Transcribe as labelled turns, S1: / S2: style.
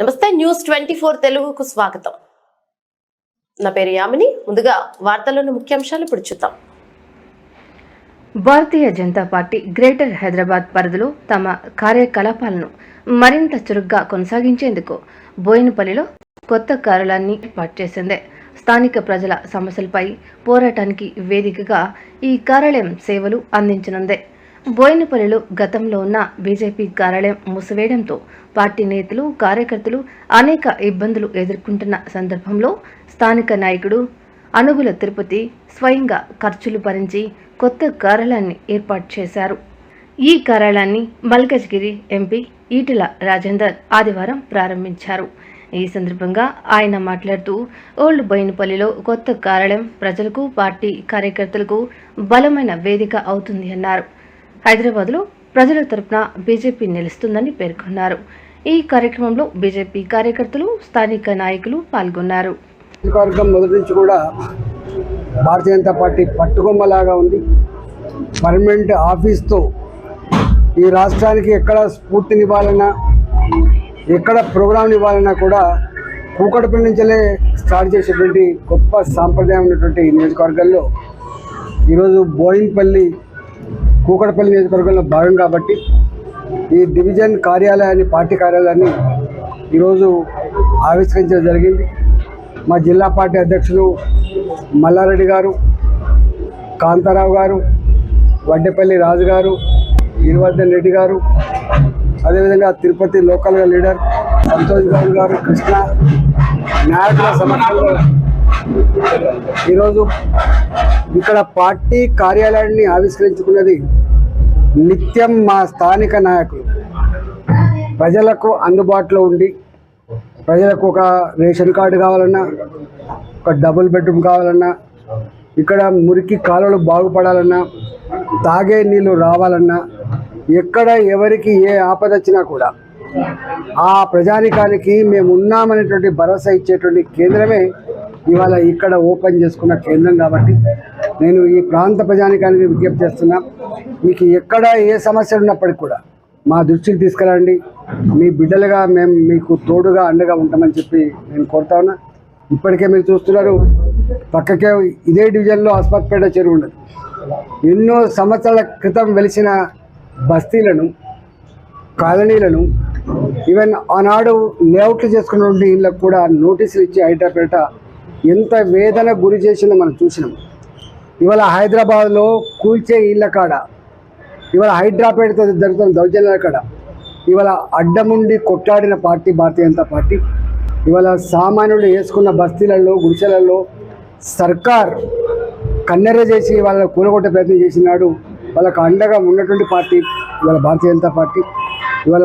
S1: నమస్తే న్యూస్ 24 తెలుగుకు స్వాగతం. నా పేరు యామిని. ముందుగా వార్తల్లోని ముఖ్యాంశాలు ఇప్పుడు చూద్దాం.
S2: భారతీయ జనతా పార్టీ గ్రేటర్ హైదరాబాద్ పరిధిలో తమ కార్యకలాపాలను మరింత చురుగ్గా కొనసాగించేందుకు బోయినపల్లిలో కొత్త కార్యాలయాన్ని ఏర్పాటు చేసింది. స్థానిక ప్రజల సమస్యలపై పోరాటానికి వేదికగా ఈ కార్యాలయం సేవలు అందించనుంది. బోయినపల్లిలో గతంలో ఉన్న బీజేపీ కార్యాలయం మూసివేయడంతో పార్టీ నేతలు కార్యకర్తలు అనేక ఇబ్బందులు ఎదుర్కొంటున్న సందర్భంలో స్థానిక నాయకుడు అనుగుల తిరుపతి స్వయంగా ఖర్చులు భరించి కొత్త కార్యాలయాన్ని ఏర్పాటు చేశారు. ఈ కార్యాలయాన్ని మల్కజ్గిరి ఎంపీ ఈటెల రాజేందర్ ఆదివారం ప్రారంభించారు. ఈ సందర్భంగా ఆయన మాట్లాడుతూ ఓల్డ్ బోయినపల్లిలో కొత్త కార్యాలయం ప్రజలకు పార్టీ కార్యకర్తలకు బలమైన వేదిక అవుతుంది అన్నారు. హైదరాబాద్లో ప్రజల తరపున బీజేపీ నిలుస్తుందని పేర్కొన్నారు. ఈ కార్యక్రమంలో బీజేపీ కార్యకర్తలు స్థానిక నాయకులు పాల్గొన్నారు.
S3: మొదటి నుంచి కూడా భారతీయ జనతా పార్టీ పట్టుకొమ్మలాగా ఉంది. పర్మనెంట్ ఆఫీస్తో ఈ రాష్ట్రానికి ఎక్కడ స్ఫూర్తినివ్వాలన్నా ఎక్కడ ప్రోగ్రాం ఇవ్వాలన్నా కూడా కూకట్పల్లి నుంచే స్టార్ట్ చేసేటువంటి గొప్ప సాంప్రదాయం ఉన్నటువంటి నియోజకవర్గాల్లో ఈరోజు బోయినపల్లి కూకట్పల్లి నియోజకవర్గంలో భాగం కాబట్టి ఈ డివిజన్ కార్యాలయాన్ని పార్టీ కార్యాలయాన్ని ఈరోజు ఆవిష్కరించడం జరిగింది. మా జిల్లా పార్టీ అధ్యక్షులు మల్లారెడ్డి గారు, కాంతారావు గారు, వడ్డేపల్లి రాజు గారు, గిరివర్ధన్ రెడ్డి గారు, అదేవిధంగా తిరుపతి లోకల్ లీడర్ సంతోష్ గౌడ్ గారు, కృష్ణ నాయకుల సమక్షంలో ఈరోజు ఇక్కడ పార్టీ కార్యాలయాన్ని ఆవిష్కరించుకున్నది నిత్యం మా స్థానిక నాయకులు ప్రజలకు అందుబాటులో ఉండి ప్రజలకు ఒక రేషన్ కార్డు కావాలన్నా, ఒక డబుల్ బెడ్రూమ్ కావాలన్నా, ఇక్కడ మురికి కాలువలు బాగుపడాలన్నా, తాగే నీళ్ళు రావాలన్నా, ఎక్కడ ఎవరికి ఏ ఆపద వచ్చినా కూడా ఆ ప్రజానికానికి మేము ఉన్నామనేటువంటి భరోసా ఇచ్చేటువంటి కేంద్రమే ఇవాళ ఇక్కడ ఓపెన్ చేసుకున్న కేంద్రం. కాబట్టి నేను ఈ ప్రాంత ప్రజానికానికి విజ్ఞప్తి చేస్తున్నా, మీకు ఎక్కడ ఏ సమస్యలు ఉన్నప్పటికీ కూడా మా దృష్టికి తీసుకురండి. మీ బిడ్డలుగా మేము మీకు తోడుగా అండగా ఉంటామని చెప్పి నేను కోరుతా ఉన్నా. ఇప్పటికే మీరు చూస్తున్నారు, పక్కకే ఇదే డివిజన్లో ఆస్పత్పేట చెరువు ఉండదు. ఎన్నో సంవత్సరాల క్రితం వెలిసిన బస్తీలను, కాలనీలను, ఈవెన్ ఆనాడు లేఅవుట్లు చేసుకున్నటువంటి ఇళ్ళకు కూడా నోటీసులు ఇచ్చి హైదరాబాద్ ఎంత వేదన గురి చేసిందో మనం చూసినాం. ఇవాళ హైదరాబాద్లో కూల్చే ఇళ్ళ కాడ, ఇవాళ హైదరాబాద్తో జరుగుతున్న దౌర్జన్యాల కాడ ఇవాళ అడ్డముండి కొట్లాడిన పార్టీ భారతీయ జనతా పార్టీ. ఇవాళ సామాన్యులు వేసుకున్న బస్తీలలో, గుడిసెలలో సర్కార్ కన్నెర చేసి వాళ్ళ కూలగొట్టే ప్రయత్నం చేసినాడు. వాళ్ళకు అండగా ఉన్నటువంటి పార్టీ ఇవాళ భారతీయ జనతా పార్టీ. ఇవాళ